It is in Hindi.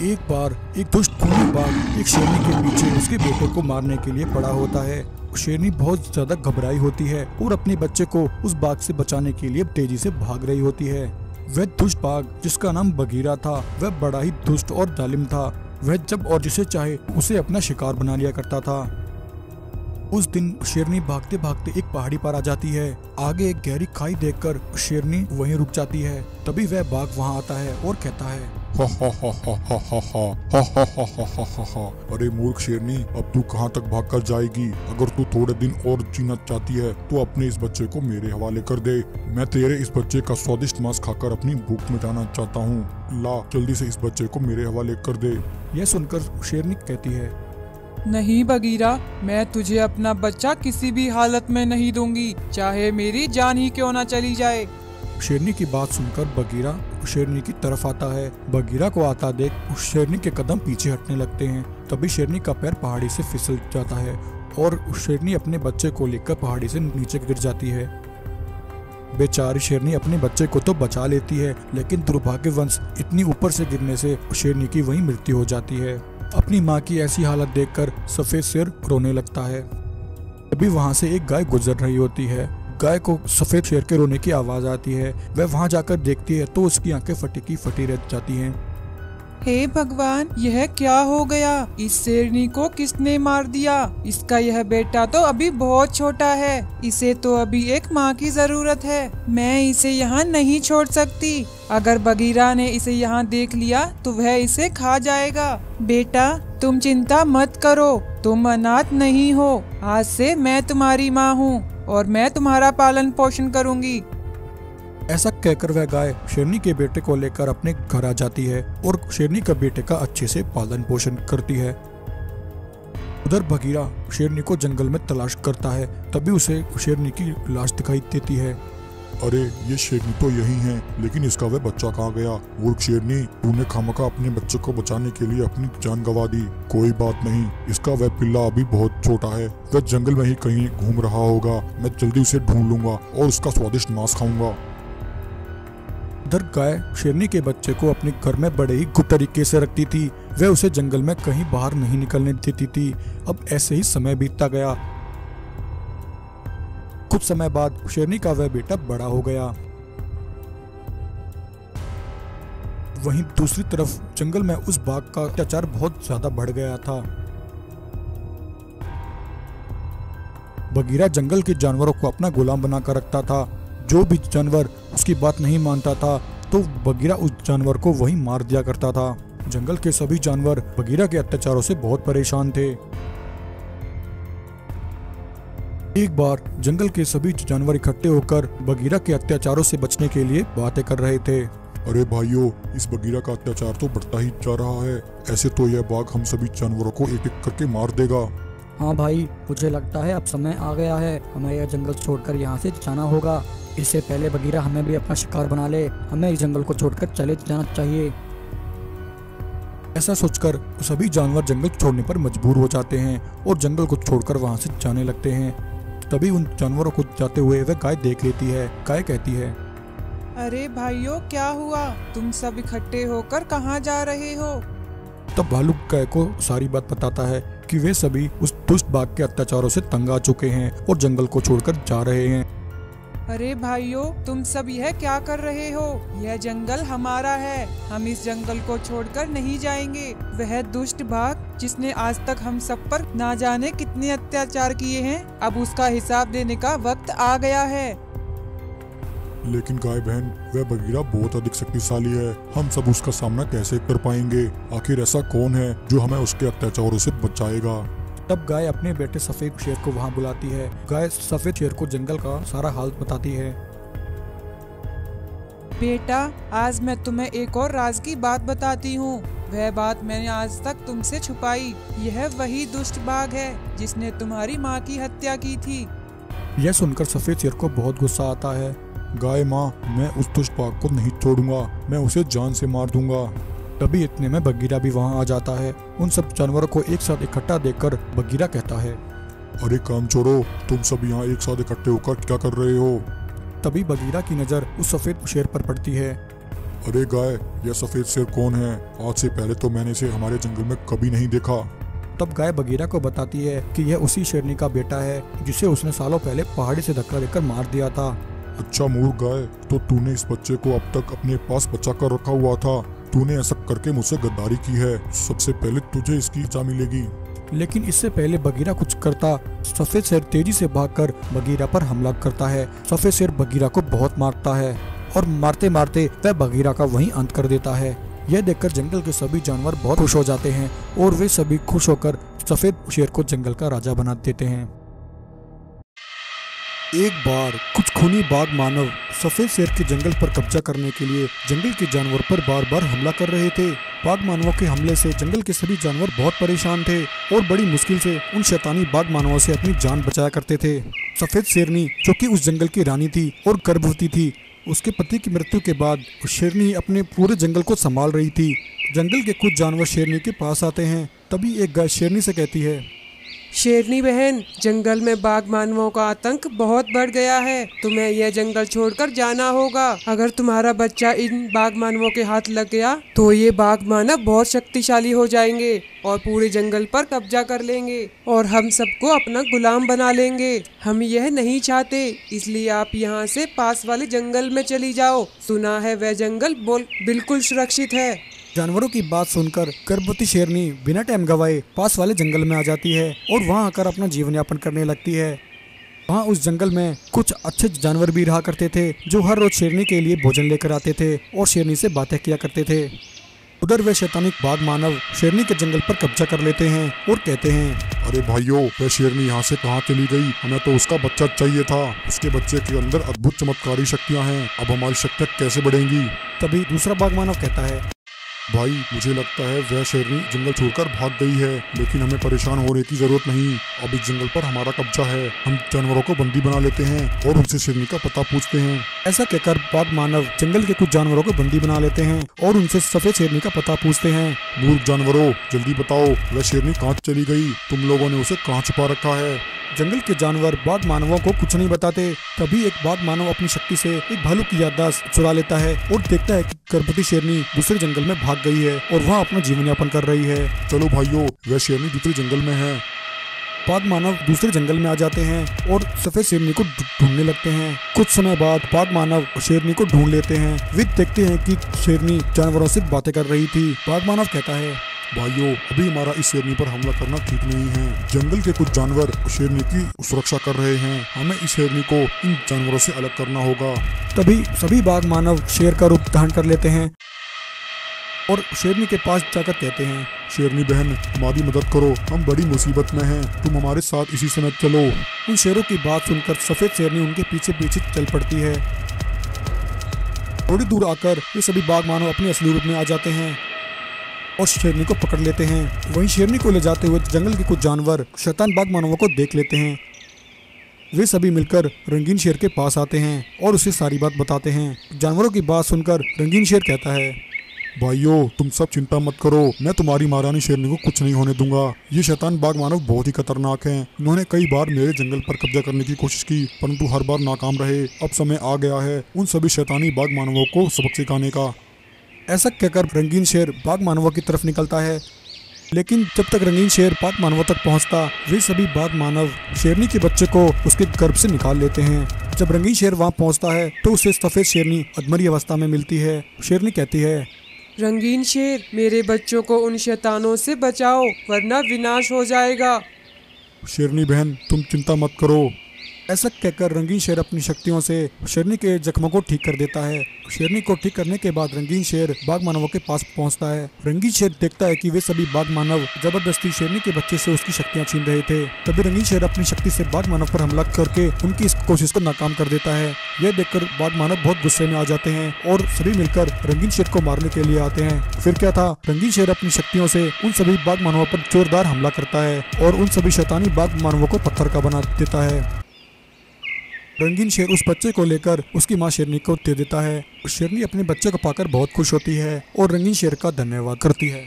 एक बार एक दुष्ट खूनी बाघ एक शेरनी के पीछे उसके बेटे को मारने के लिए पड़ा होता है। शेरनी बहुत ज्यादा घबराई होती है और अपने बच्चे को उस बाघ से बचाने के लिए तेजी से भाग रही होती है। वह दुष्ट बाघ जिसका नाम बगीरा था, वह बड़ा ही दुष्ट और जालिम था। वह जब और जिसे चाहे उसे अपना शिकार बना लिया करता था। उस दिन शेरनी भागते भागते एक पहाड़ी पर आ जाती है। आगे एक गहरी खाई देखकर शेरनी वहीं रुक जाती है। तभी वह बाघ वहां आता है और कहता है, हा हा हा हा हा हा हा हा हा हा हा हा हा हा। अरे मूर्ख शेरनी, अब तू कहाँ तक भाग कर जाएगी? अगर तू थोड़े दिन और जीना चाहती है तो अपने इस बच्चे को मेरे हवाले कर दे। मैं तेरे इस बच्चे का स्वादिष्ट मांस खाकर अपनी भूख मिटाना चाहता हूँ। ला जल्दी से इस बच्चे को मेरे हवाले कर दे। यह सुनकर शेरनी कहती है, नहीं बगीरा, मैं तुझे अपना बच्चा किसी भी हालत में नहीं दूंगी, चाहे मेरी जान ही क्यों न चली जाए। शेरनी की बात सुनकर बगीरा शेरनी की तरफ आता है। बगीरा को आता देख शेरनी के कदम पीछे हटने लगते हैं। तभी शेरनी का पैर पहाड़ी से फिसल जाता है और शेरनी अपने बच्चे को लेकर पहाड़ी से नीचे गिर जाती है। बेचारी शेरनी अपने बच्चे को तो बचा लेती है, लेकिन दुर्भाग्यवश इतनी ऊपर से गिरने से शेरनी की वहीं मृत्यु हो जाती है। अपनी माँ की ऐसी हालत देखकर सफेद शेर रोने लगता है। तभी वहाँ से एक गाय गुजर रही होती है। गाय को सफेद शेर के रोने की आवाज आती है। वह वहाँ जाकर देखती है तो उसकी आंखें फटी की फटी रह जाती हैं। हे भगवान, यह क्या हो गया? इस शेरनी को किसने मार दिया? इसका यह बेटा तो अभी बहुत छोटा है, इसे तो अभी एक माँ की जरूरत है। मैं इसे यहाँ नहीं छोड़ सकती। अगर बगीरा ने इसे यहाँ देख लिया तो वह इसे खा जाएगा। बेटा, तुम चिंता मत करो, तुम अनाथ नहीं हो। आज से मैं तुम्हारी माँ हूँ और मैं तुम्हारा पालन पोषण करूँगी। ऐसा कहकर वह गाय शेरनी के बेटे को लेकर अपने घर आ जाती है और शेरनी का बेटे का अच्छे से पालन पोषण करती है। उधर बगीरा शेरनी को जंगल में तलाश करता है। तभी उसे शेरनी की लाश दिखाई देती है। अरे ये शेरनी तो यही है, लेकिन इसका वह बच्चा कहाँ गया? मूर्ख शेरनी, तूने खामखा अपने बच्चे को बचाने के लिए अपनी जान गंवा दी। कोई बात नहीं, इसका वह पिल्ला अभी बहुत छोटा है, वह जंगल में ही कहीं घूम रहा होगा। मैं जल्दी उसे ढूंढ लूंगा और उसका स्वादिष्ट मांस खाऊंगा। उधर गाय शेरनी के बच्चे को अपने घर में बड़े ही गुप्त तरीके से रखती थी। वह उसे जंगल में कहीं बाहर नहीं निकलने देती थी। अब ऐसे ही समय बीतता गया। कुछ समय बाद शेरनी का वह बेटा बड़ा हो गया। वहीं दूसरी तरफ जंगल में उस बाघ का अत्याचार बहुत ज्यादा बढ़ गया था। बगीरा जंगल के जानवरों को अपना गुलाम बनाकर रखता था। जो भी जानवर उसकी बात नहीं मानता था तो बगीरा उस जानवर को वहीं मार दिया करता था। जंगल के सभी जानवर बगीरा के अत्याचारों से बहुत परेशान थे। एक बार जंगल के सभी जानवर इकट्ठे होकर बगीरा के अत्याचारों से बचने के लिए बातें कर रहे थे। अरे भाइयों, इस बगीरा का अत्याचार तो बढ़ता ही जा रहा है। ऐसे तो यह बाघ हम सभी जानवरों को एक एक करके मार देगा। हाँ भाई, मुझे लगता है अब समय आ गया है, हमें यह जंगल छोड़कर यहाँ से जाना होगा। इससे पहले बगीरा हमें भी अपना शिकार बना ले। हमें इस जंगल को छोड़कर चले जाना चाहिए। ऐसा सोचकर सभी जानवर जंगल छोड़ने पर मजबूर हो जाते हैं और जंगल को छोड़कर वहां से जाने लगते हैं। तभी उन जानवरों को जाते हुए वह गाय देख लेती है। गाय कहती है, अरे भाइयों, क्या हुआ? तुम सब इकट्ठे होकर कहाँ जा रहे हो? तब भालू गाय को सारी बात बताता है कि वे सभी उस दुष्ट बाघ के अत्याचारों से तंग आ चुके हैं और जंगल को छोड़कर जा रहे हैं। अरे भाइयों, तुम सब यह क्या कर रहे हो? यह जंगल हमारा है, हम इस जंगल को छोड़कर नहीं जाएंगे। वह दुष्ट बाघ जिसने आज तक हम सब पर ना जाने कितने अत्याचार किए हैं, अब उसका हिसाब देने का वक्त आ गया है। लेकिन गाय बहन, वह बगीरा बहुत अधिक शक्तिशाली है। हम सब उसका सामना कैसे कर पाएंगे? आखिर ऐसा कौन है जो हमें उसके अत्याचारों से बचाएगा? तब गाय अपने बेटे सफेद शेर को वहां बुलाती है। गाय सफेद शेर को जंगल का सारा हाल बताती है। बेटा, आज मैं तुम्हें एक और राज की बात बताती हूँ। वह बात मैंने आज तक तुमसे छुपाई। यह वही दुष्ट बाघ है जिसने तुम्हारी माँ की हत्या की थी। यह सुनकर सफेद शेर को बहुत गुस्सा आता है। गाय माँ, मैं उस दुष्ट बाघ को नहीं छोड़ूंगा, मैं उसे जान से मार दूंगा। तभी इतने में बगीरा भी वहां आ जाता है। उन सब जानवरों को एक साथ इकट्ठा देखकर बगीरा कहता है, अरे कामचोरों, तुम सब यहाँ एक साथ इकट्ठे होकर क्या कर रहे हो? तभी बगीरा की नजर उस सफेद शेर पर पड़ती है। अरे गाय, यह सफेद शेर कौन है? आज से पहले तो मैंने इसे हमारे जंगल में कभी नहीं देखा। तब गाय बगीरा को बताती है कि यह उसी शेरनी का बेटा है जिसे उसने सालों पहले पहाड़ी से धक्का देकर मार दिया था। अच्छा मूर्ख गाय, तो तूने इस बच्चे को अब तक अपने पास बचा कर रखा हुआ था। तूने ऐसा करके मुझसे गद्दारी की है। सबसे पहले तुझे इसकी सजा मिलेगी। लेकिन इससे पहले बगीरा कुछ करता, सफेद शेर तेजी से भागकर बगीरा पर हमला करता है। सफेद शेर बगीरा को बहुत मारता है और मारते मारते वह बगीरा का वहीं अंत कर देता है। यह देखकर जंगल के सभी जानवर बहुत खुश हो जाते हैं और वे सभी खुश होकर सफेद शेर को जंगल का राजा बना देते हैं। एक बार कुछ खूनी बाघ मानव सफेद शेर के जंगल पर कब्जा करने के लिए जंगल के जानवर पर बार बार हमला कर रहे थे। बाघ मानवों के हमले से जंगल के सभी जानवर बहुत परेशान थे और बड़ी मुश्किल से उन शैतानी बाघ मानवों से अपनी जान बचाया करते थे। सफेद शेरनी, जो कि उस जंगल की रानी थी और गर्भवती थी, उसके पति की मृत्यु के बाद शेरनी अपने पूरे जंगल को संभाल रही थी। जंगल के कुछ जानवर शेरनी के पास आते हैं। तभी एक गाय शेरनी से कहती है, शेरनी बहन, जंगल में बाघ मानवों का आतंक बहुत बढ़ गया है। तुम्हें यह जंगल छोड़कर जाना होगा। अगर तुम्हारा बच्चा इन बाघ मानवों के हाथ लग गया तो ये बाघ मानव बहुत शक्तिशाली हो जाएंगे और पूरे जंगल पर कब्जा कर लेंगे और हम सबको अपना गुलाम बना लेंगे। हम यह नहीं चाहते, इसलिए आप यहाँ से पास वाले जंगल में चली जाओ। सुना है वह जंगल बिल्कुल सुरक्षित है। जानवरों की बात सुनकर गर्भवती शेरनी बिना टाइम गवाए पास वाले जंगल में आ जाती है और वहां आकर अपना जीवन यापन करने लगती है। वहां उस जंगल में कुछ अच्छे जानवर भी रहा करते थे जो हर रोज शेरनी के लिए भोजन लेकर आते थे और शेरनी से बातें किया करते थे। उधर वे शैतानिक बाघ मानव शेरनी के जंगल पर कब्जा कर लेते हैं और कहते हैं, अरे भाइयों, वह शेरनी यहाँ से कहाँ चली गई? हमें तो उसका बच्चा चाहिए था। उसके बच्चे के अंदर अद्भुत चमत्कारी शक्तियाँ हैं। अब हमारी शक्तियाँ कैसे बढ़ेंगी? तभी दूसरा बाघ मानव कहता है, भाई, मुझे लगता है वह शेरनी जंगल छोड़कर भाग गई है, लेकिन हमें परेशान होने की जरूरत नहीं। अब इस जंगल पर हमारा कब्जा है। हम जानवरों को बंदी बना लेते हैं और उनसे शेरनी का पता पूछते हैं। ऐसा कहकर बाघ मानव जंगल के कुछ जानवरों को बंदी बना लेते हैं और उनसे सफेद शेरनी का पता पूछते हैं। मूर्ख जानवरों, जल्दी बताओ, वह शेरनी कहाँ चली गई? तुम लोगों ने उसे कहाँ छुपा रखा है? जंगल के जानवर बाघ मानवों को कुछ नहीं बताते। तभी एक बाघ मानव अपनी शक्ति से एक भालू की याददाश्त चुरा लेता है और देखता है कि गर्भवती शेरनी दूसरे जंगल में भाग गई है और वहाँ अपना जीवन यापन कर रही है। चलो भाइयों, वह शेरनी दूसरे जंगल में है। बाघ मानव दूसरे जंगल में आ जाते हैं और सफेद शेरनी को ढूंढने लगते हैं। कुछ समय बाद बाघ मानव शेरनी को ढूंढ लेते हैं। वे देखते हैं कि शेरनी जानवरों से बातें कर रही थी। बाघ मानव कहता है, भाइयों, अभी हमारा इस शेरनी पर हमला करना ठीक नहीं है। जंगल के कुछ जानवर शेरनी की सुरक्षा कर रहे हैं। हमें इस शेरनी को इन जानवरों से अलग करना होगा। तभी सभी बाघ मानव शेर का रूप धारण कर लेते हैं और शेरनी के पास जाकर कहते हैं, शेरनी बहन, हमारी मदद करो, हम बड़ी मुसीबत में हैं। तुम हमारे साथ इसी समय चलो। उन शेरों की बात सुनकर सफेद शेरनी उनके पीछे पीछे चल पड़ती है। थोड़ी दूर आकर ये सभी बाघ मानव अपने असली रूप में आ जाते हैं और शेरनी को पकड़ लेते हैं। वहीं शेरनी को ले जाते हुए जंगल के कुछ जानवर शैतान बाघ मानवों को देख लेते हैं। वे सभी मिलकर रंगीन शेर के पास आते हैं और उसे सारी बात बताते हैं। जानवरों की बात सुनकर रंगीन शेर कहता है, भाइयों, तुम सब चिंता मत करो, मैं तुम्हारी महारानी शेरनी को कुछ नहीं होने दूंगा। ये शैतान बाघ मानव बहुत ही खतरनाक हैं। इन्होंने कई बार मेरे जंगल पर कब्जा करने की कोशिश की, परंतु हर बार नाकाम रहे। अब समय आ गया है उन सभी शैतानी बाघ मानवों को सबक सिखाने का। ऐसा कहकर रंगीन शेर बाघ मानवों की तरफ निकलता है, लेकिन जब तक रंगीन शेर बाघ मानवों तक पहुंचता, वे सभी बाघ मानव शेरनी के बच्चे को उसके गर्भ से निकाल लेते हैं। जब रंगीन शेर वहां पहुंचता है तो उसे सफेद शेरनी अधमरी अवस्था में मिलती है। शेरनी कहती है, रंगीन शेर, मेरे बच्चों को उन शैतानों से बचाओ वरना विनाश हो जाएगा। शेरनी बहन, तुम चिंता मत करो। ऐसा कहकर रंगीन शेर अपनी शक्तियों से शेरनी के जख्मों को ठीक कर देता है। शेरनी को ठीक करने के बाद रंगीन शेर बाघ मानवों के पास पहुंचता है। रंगीन शेर देखता है कि वे सभी बाघ मानव जबरदस्ती शेरनी के बच्चे से उसकी शक्तियां छीन रहे थे। तभी रंगीन शेर अपनी शक्ति से बाघ मानव पर हमला करके उनकी इस कोशिश को नाकाम कर देता है। यह देखकर बाघ मानव बहुत गुस्से में आ जाते हैं और सभी मिलकर रंगीन शेर को मारने के लिए आते हैं। फिर क्या था, रंगीन शेर अपनी शक्तियों से उन सभी बाघ मानवों पर जोरदार हमला करता है और उन सभी शैतानी बाघ मानवों को पत्थर का बना देता है। रंगीन शेर उस बच्चे को लेकर उसकी मां शेरनी को दे देता है। शेरनी अपने बच्चे को पाकर बहुत खुश होती है और रंगीन शेर का धन्यवाद करती है।